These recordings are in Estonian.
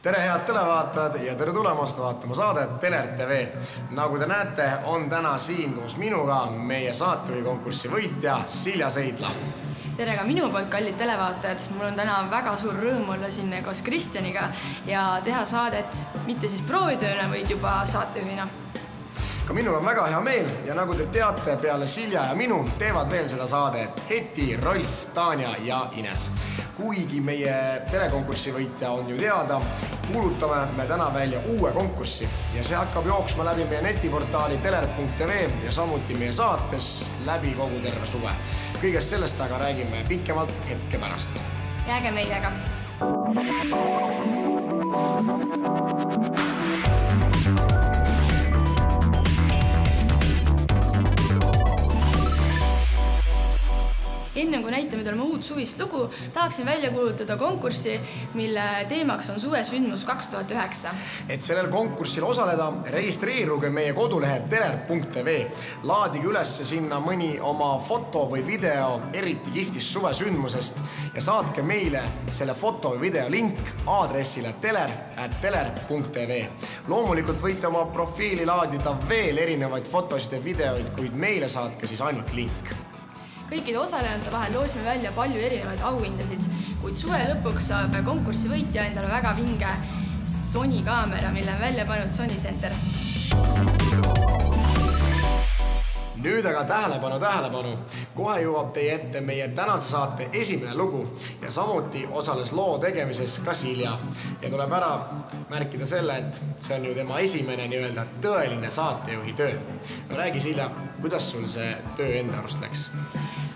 Tere head televaatajad ja tere tulemast vaatama saadet Teler TV. Nagu te näete, on täna siin koos minuga meie saatejuhi võitja Silja Seidla. Tere ka minu poolt, kallid televaatajad. Mul on täna väga suur rõõm olla siin koos Kristjaniga ja teha saadet mitte siis proovitööna, vaid juba saatejuhina. Ka minul on väga hea meel ja nagu te teate, peale Silja ja minu teevad veel seda saadet Heti, Rolf, Tanja ja Ines. Kuigi meie telekonkursi võitja on ju teada, kuulutame me täna välja uue konkurssi ja see hakkab jooksma läbi meie netiportaali teler.tv ja samuti meie saates läbi kogu terve suve. Kõigest sellest aga räägime pikemalt hetke pärast. Jääge meiega! Enne kui näitame tulema uut suvist lugu, tahaksin välja kuulutada konkurssi, mille teemaks on suvesündmus 2009. Et sellel konkursil osaleda, registreeruge meie kodulehe teler.tv. Laadige üles sinna mõni oma foto või video eriti kihvtist suvesündmusest ja saatke meile selle foto või video link aadressile teler@teler.tv. Loomulikult võite oma profiili laadida veel erinevaid fotosid ja videoid, kuid meile saatke siis ainult link. Kõikide osalejate vahel loosime välja palju erinevaid auhindasid, kuid suve lõpuks saab konkursi võitja endale väga vinge Sony kaamera, mille on välja pannud Sony Center. Nüüd aga tähelepanu. Kohe jõuab teie ette meie tänase saate esimene lugu ja samuti osales loo tegemises ka Silja. Ja tuleb ära märkida selle, et see on ju tema esimene tõeline saatejuhi töö. No räägi Silja, kuidas sul see töö enda arust läks?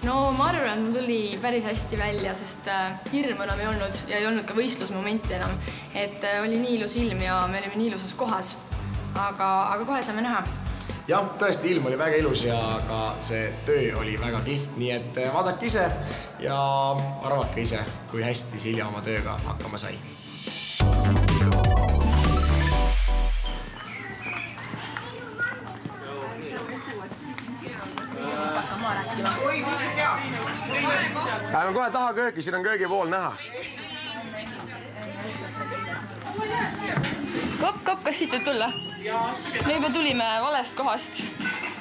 No ma arvan, et mul tuli päris hästi välja, sest hirm enam ei olnud ja ei olnud ka võistlusmomenti enam. Et oli nii ilus ilm ja me olime nii ilusas kohas, aga kohe saame näha. Jah, tõesti ilm oli väga ilus ja ka see töö oli väga kiht, nii et vaadake ise ja arvake ise, kui hästi Silja oma tööga hakkama sai. Läheme kohe taha kööki, siin on köögi pool näha. Kopp, kas siit võib tulla? Me juba tulime valest kohast.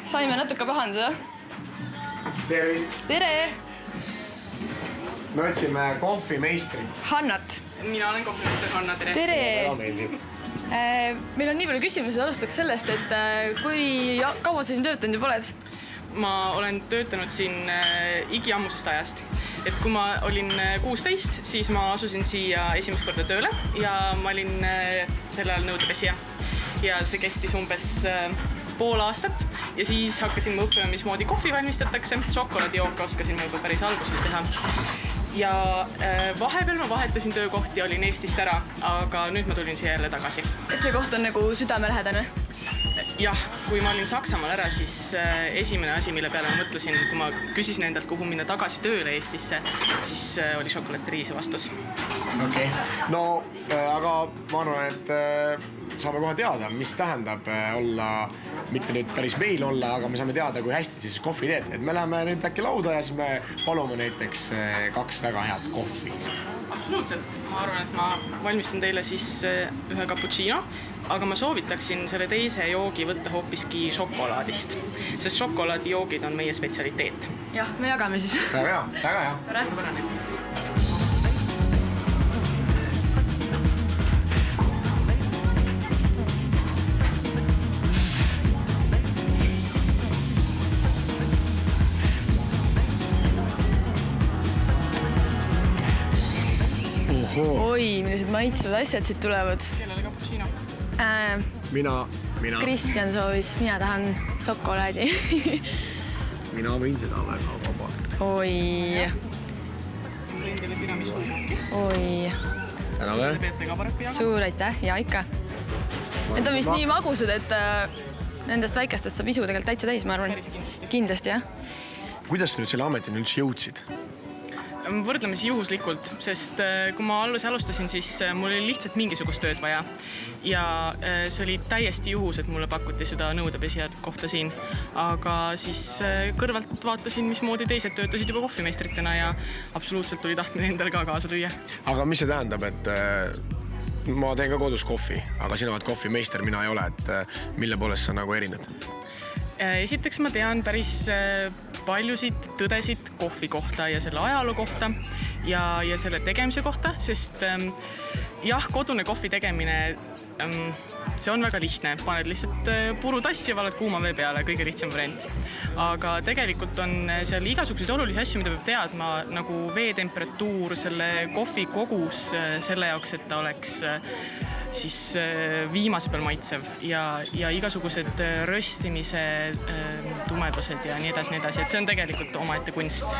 Saime natuke pahandada. Tervist! Tere! Me otsime kohvimeistrit. Hannat. Mina olen kohvimeister Hanna, tere! Tere! Väga meeldib. Meil on nii palju küsimusi, alustaks sellest, et kui kaua sa siin töötanud juba oled? Ma olen töötanud siin igiammusest ajast. Et kui ma olin 16, siis ma asusin siia esimest korda tööle ja ma olin selle ajal nõudepesija. Ja see kestis umbes pool aastat ja siis hakkasin ma õppima, mismoodi kohvi valmistatakse. Šokolaadijooke oskasin ma juba päris alguses teha. Ja vahepeal ma vahetasin töökohti ja olin Eestist ära, aga nüüd ma tulin siia jälle tagasi. Et see koht on nagu südamelähedane? Jah, kui ma olin Saksamaal ära, siis esimene asi, mille peale ma mõtlesin, kui ma küsisin endalt, kuhu minna tagasi tööle Eestisse, siis oli šokolaterii see vastus. Okei. No, aga ma arvan, et saame kohe teada, mis tähendab olla, mitte nüüd päris meil olla, aga me saame teada, kui hästi siis kohvi teed. Et me läheme nüüd äkki lauda ja siis me palume näiteks 2 väga head kohvi. Absoluutselt. Ma arvan, et ma valmistan teile siis ühe cappuccino, aga ma soovitaksin selle teise joogi võtta hoopiski šokolaadist, sest šokolaadijoogid on meie spetsialiteet. Jah, me jagame siis. Väga hea. Oi, millised maitsevad asjad siit tulevad. Kellele cappuccino? Mina. Kristjan soovis, mina tahan šokolaadi. Mina võin seda väga vabalt. Oi. Võin teile tiramisu. Oi. Täname. Peete ka paraku jaga. Suur aitäh ja ikka. Need on vist nii magusad, et nendest väikestest saab isu tegelikult täitsa täis, ma arvan. Päris kindlasti. Kindlasti, jah. Kuidas sa nüüd selle ametini üldse jõudsid? Võrdlemisi juhuslikult, sest kui ma alustasin, siis mul oli lihtsalt mingisugust tööd vaja. Ja see oli täiesti juhus, et mulle pakuti seda nõudepesija kohta siin. Aga siis kõrvalt vaatasin, mismoodi teised töötasid juba kohvimeistritena ja absoluutselt tuli tahtmine endale ka kaasa lüüa. Aga mis see tähendab, et ma teen ka kodus kohvi, aga sina oled kohvimeister, mina ei ole, et mille poolest sa nagu erined? Esiteks ma tean päris paljusid tõdesid kohvi kohta ja selle ajaloo kohta ja selle tegemise kohta, sest jah, kodune kohvi tegemine, see on väga lihtne, paned lihtsalt purutassi ja valad kuuma vee peale, kõige lihtsam variant. Aga tegelikult on seal igasuguseid olulisi asju, mida peab teadma, nagu veetemperatuur, selle kohvi kogus selle jaoks, et ta oleks siis viimase peal maitsev ja igasugused röstimise tumedused ja nii edasi, et see on tegelikult omaette kunst.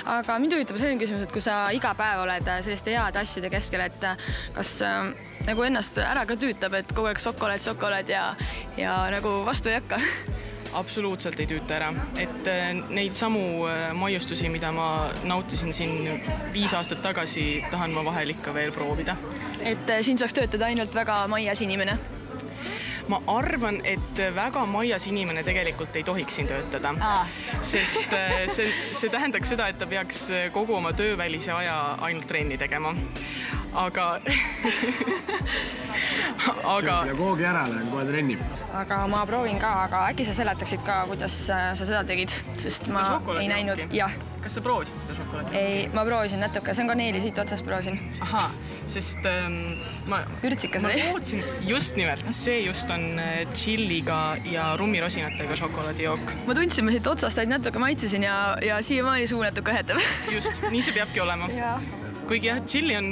Aga mind huvitab selline küsimus, et kui sa iga päev oled selliste heade asjade keskel, et kas nagu ennast ära ka tüütab, et kogu aeg šokolaad ja nagu vastu ei hakka? Absoluutselt ei tüüta ära, et neid samu maiustusi, mida ma nautisin siin 5 aastat tagasi, tahan ma vahel ikka veel proovida. Et siin saaks töötada ainult väga maias inimene? Ma arvan, et väga maias inimene tegelikult ei tohiks siin töötada, sest see tähendaks seda, et ta peaks kogu oma töövälise aja ainult trenni tegema. Aga koogi ära lähen, kohe trenni. Aga ma proovin ka, aga äkki sa seletaksid ka, kuidas sa seda tegid, sest ma ei näinud. Jah. Kas sa proovisid seda šokolaadi? Ei, ma proovisin natuke, see on kaneeli siit otsast proovisin. Aha, sest Vürtsikas oli. Ma lootsin, just nimelt, see just on tšilliga ja rummirosinatega šokolaadijook. Ma tundsin, ma siit otsast ainult natuke maitsesin ja siiamaani suu natuke õhetab. Just, nii see peabki olema. Kuigi jah, tšilli on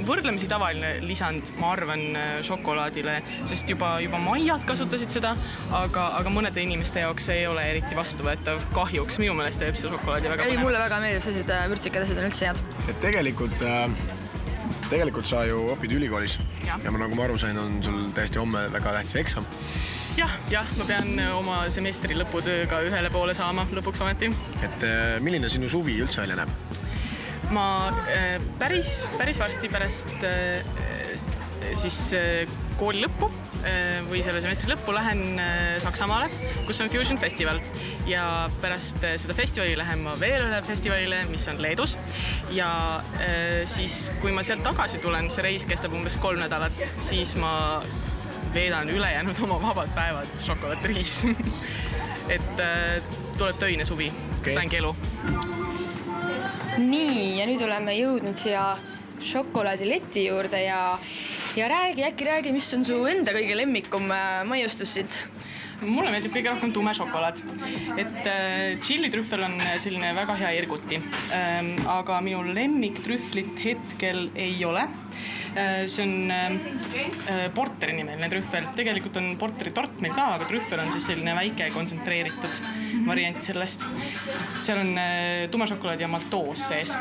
võrdlemisi tavaline lisand, ma arvan, šokolaadile, sest juba maiad kasutasid seda, aga mõnede inimeste jaoks ei ole eriti vastuvõetav kahjuks. Minu meelest teeb see šokolaadi väga põnev. Mulle väga meeldib sellised vürtsikad asjad on üldse head. Et tegelikult sa ju õpid ülikoolis ja nagu ma aru sain, on sul täiesti homme väga tähtis eksam. Jah, ma pean oma semestri lõputööga ühele poole saama lõpuks ometi. Et milline sinu suvi üldse välja näeb? Ma päris varsti pärast siis kooli lõppu või selle semestri lõppu lähen Saksamaale, kus on Fusion Festival ja pärast seda festivali lähen ma veel ühe festivalile, mis on Leedus ja siis kui ma sealt tagasi tulen, see reis kestab umbes 3 nädalat, siis ma veedan ülejäänud oma vabad päevad šokolaadriis. Et tuleb töine suvi, tängi elu. Nii, ja nüüd oleme jõudnud siia šokolaadileti juurde ja räägi, mis on su enda kõige lemmikum maiustus siit? Mulle meeldib kõige rohkem tume šokolaad. Et tšillitrüffel on selline väga hea erguti, aga minu lemmiktrüfflit hetkel ei ole. See on porteri nimeline trüffel. Tegelikult on porteri tort meil ka, aga trüffel on siis selline väike kontsentreeritud variant sellest. Seal on tume šokolaad ja maltoos sees.